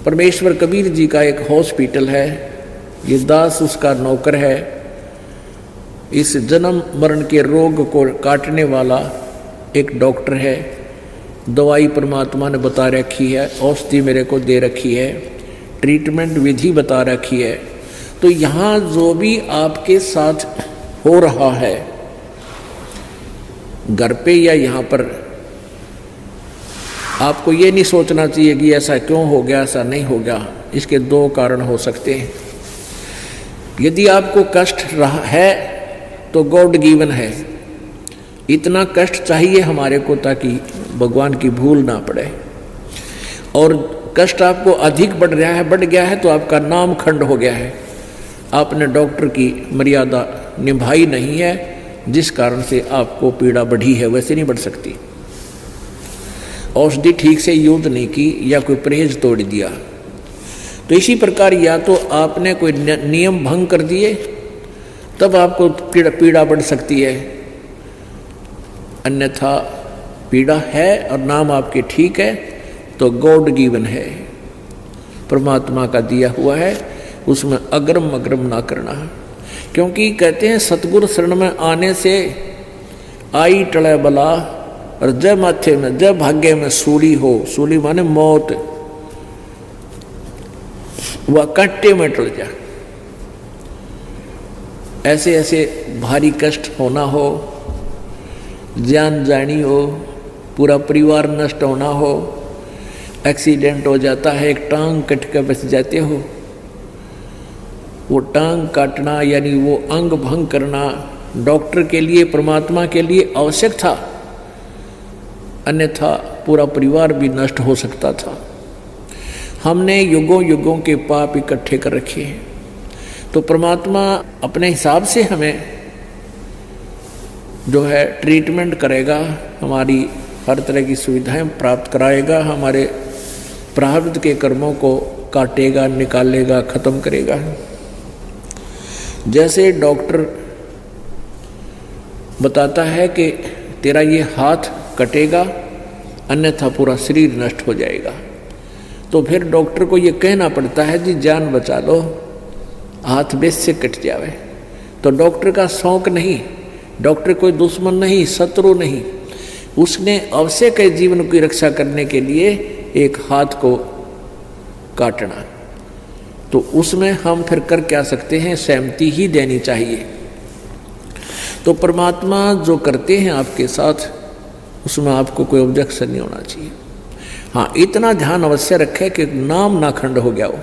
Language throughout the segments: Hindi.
परमेश्वर कबीर जी का एक हॉस्पिटल है, ये दास उसका नौकर है। इस जन्म मरण के रोग को काटने वाला एक डॉक्टर है। दवाई परमात्मा ने बता रखी है, औषधि मेरे को दे रखी है, ट्रीटमेंट विधि बता रखी है। तो यहाँ जो भी आपके साथ हो रहा है, घर पे या यहाँ पर, आपको ये नहीं सोचना चाहिए कि ऐसा क्यों हो गया, ऐसा नहीं हो गया। इसके दो कारण हो सकते हैं। यदि आपको कष्ट रहा है तो गॉड गिवन है, इतना कष्ट चाहिए हमारे को ताकि भगवान की भूल ना पड़े। और कष्ट आपको अधिक बढ़ गया है तो आपका नाम खंड हो गया है, आपने डॉक्टर की मर्यादा निभाई नहीं है, जिस कारण से आपको पीड़ा बढ़ी है। वैसे नहीं बढ़ सकती। औषधि ठीक से यूज नहीं की या कोई परहेज तोड़ दिया। तो इसी प्रकार या तो आपने कोई नियम भंग कर दिए तब आपको पीड़ा बढ़ सकती है, अन्यथा पीड़ा है और नाम आपके ठीक है तो गॉड गिवन है, परमात्मा का दिया हुआ है, उसमें अग्रम अग्रम ना करना। क्योंकि कहते हैं सतगुरु शरण में आने से आई टले बला, और जय माथे में जय भाग्य में सूली हो, सूली माने मौत, वह कांटे में टल जा। ऐसे ऐसे भारी कष्ट होना हो, जान जानी हो, पूरा परिवार नष्ट होना हो, एक्सीडेंट हो जाता है, एक टांग कट कर बच जाते हो, वो टांग काटना यानी वो अंग भंग करना डॉक्टर के लिए, परमात्मा के लिए आवश्यक था, अन्यथा पूरा परिवार भी नष्ट हो सकता था। हमने युगों युगों के पाप इकट्ठे कर रखे हैं, तो परमात्मा अपने हिसाब से हमें जो है ट्रीटमेंट करेगा, हमारी हर तरह की सुविधाएं प्राप्त कराएगा, हमारे प्रारब्ध के कर्मों को काटेगा, निकालेगा, खत्म करेगा। जैसे डॉक्टर बताता है कि तेरा ये हाथ कटेगा अन्यथा पूरा शरीर नष्ट हो जाएगा, तो फिर डॉक्टर को ये कहना पड़ता है जी जान बचा लो, हाथ बेस से कट जावे। तो डॉक्टर का शौक नहीं, डॉक्टर कोई दुश्मन नहीं, शत्रु नहीं, उसने आवश्यक है जीवन की रक्षा करने के लिए एक हाथ को काटना। तो उसमें हम फिर कर क्या सकते हैं, सहमति ही देनी चाहिए। तो परमात्मा जो करते हैं आपके साथ उसमें आपको कोई ऑब्जेक्शन नहीं होना चाहिए। हाँ, इतना ध्यान अवश्य रखें कि नाम ना खंड हो गया हो।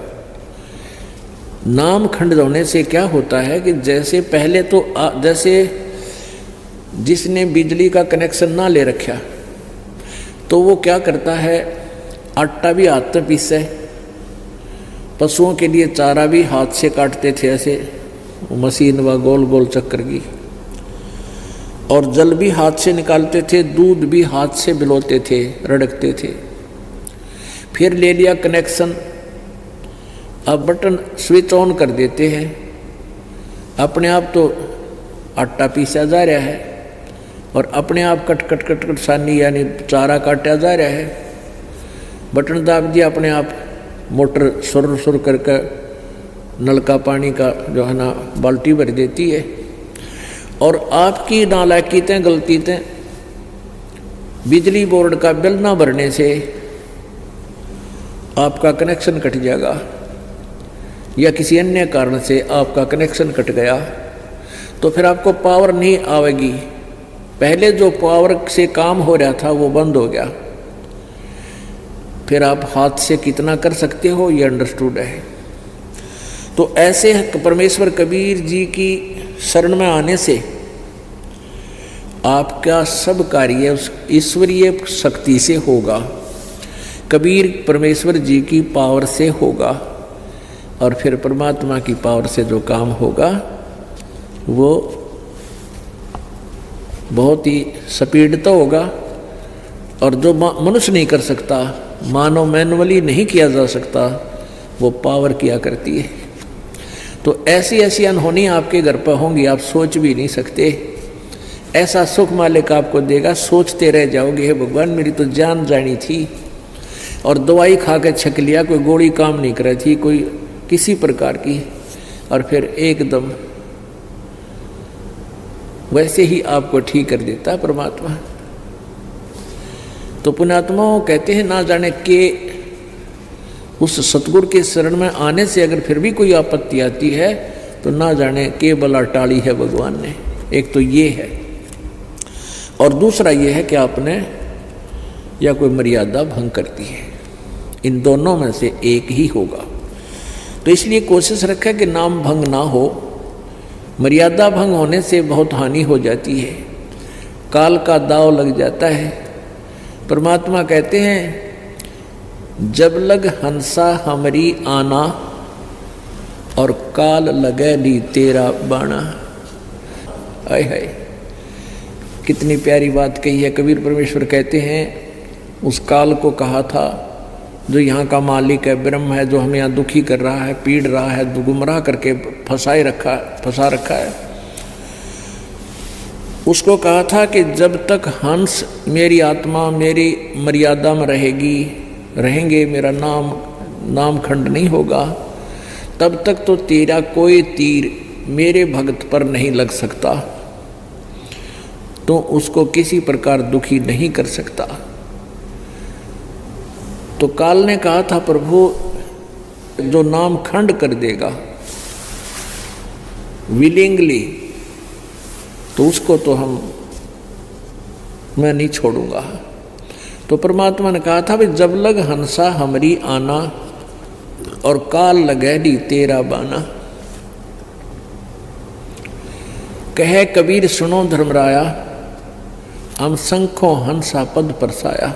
नाम खंड होने से क्या होता है कि जैसे पहले तो जैसे जिसने बिजली का कनेक्शन ना ले रखा तो वो क्या करता है, आटा भी हाथ से पीसे, पशुओं के लिए चारा भी हाथ से काटते थे, ऐसे मशीन व गोल गोल चक्कर की, और जल भी हाथ से निकालते थे, दूध भी हाथ से बिलोते थे, रड़कते थे। फिर ले लिया कनेक्शन, अब बटन स्विच ऑन कर देते हैं, अपने आप तो आटा पीसा जा रहा है और अपने आप कट कट कट कट सानी यानी चारा काटा जा रहा है। बटन दाब दिया, अपने आप मोटर सुर सुर करके नलका पानी का जो है ना बाल्टी भर देती है। और आपकी नालायकीतें गलतीतें, बिजली बोर्ड का बिल ना भरने से आपका कनेक्शन कट जाएगा, या किसी अन्य कारण से आपका कनेक्शन कट गया तो फिर आपको पावर नहीं आएगी। पहले जो पावर से काम हो रहा था वो बंद हो गया, फिर आप हाथ से कितना कर सकते हो ये अंडरस्टूड है। तो ऐसे परमेश्वर कबीर जी की शरण में आने से आपका सब कार्य उस ईश्वरीय शक्ति से होगा, कबीर परमेश्वर जी की पावर से होगा, और फिर परमात्मा की पावर से जो काम होगा वो बहुत ही स्पीडता होगा। और जो मनुष्य नहीं कर सकता, मानव मैनुअली नहीं किया जा सकता, वो पावर किया करती है। तो ऐसी ऐसी अनहोनी आपके घर पर होंगी, आप सोच भी नहीं सकते। ऐसा सुख मालिक आपको देगा, सोचते रह जाओगे हे भगवान मेरी तो जान जानी थी, और दवाई खा के छक लिया, कोई गोली काम नहीं कर रही थी, कोई किसी प्रकार की, और फिर एकदम वैसे ही आपको ठीक कर देता है परमात्मा। तो पुण्यात्माओं कहते हैं ना जाने के उस सतगुरु के शरण में आने से अगर फिर भी कोई आपत्ति आती है तो ना जाने के बला टाली है भगवान ने। एक तो ये है, और दूसरा ये है कि आपने या कोई मर्यादा भंग करती है, इन दोनों में से एक ही होगा। तो इसलिए कोशिश रखें कि नाम भंग ना हो। मर्यादा भंग होने से बहुत हानि हो जाती है, काल का दाव लग जाता है। परमात्मा कहते हैं जब लग हंसा हमरी आना और काल लगे ली तेरा बाणा। आय हाय, कितनी प्यारी बात कही है। कबीर परमेश्वर कहते हैं उस काल को कहा था जो यहाँ का मालिक है, ब्रह्म है, जो हमें यहाँ दुखी कर रहा है, पीड़ रहा है, गुमराह करके फंसा रखा है, उसको कहा था कि जब तक हंस मेरी आत्मा मेरी मर्यादा में रहेंगे, मेरा नाम खंड नहीं होगा, तब तक तो तेरा कोई तीर मेरे भक्त पर नहीं लग सकता, तो उसको किसी प्रकार दुखी नहीं कर सकता। तो काल ने कहा था प्रभु जो नाम खंड कर देगा विलिंगली, तो उसको तो मैं नहीं छोड़ूंगा। तो परमात्मा ने कहा था भी जब लग हंसा हमरी आना और काल लगे दी तेरा बाना। कहे कबीर सुनो धर्मराया, हम संखों हंसा पद परसाया।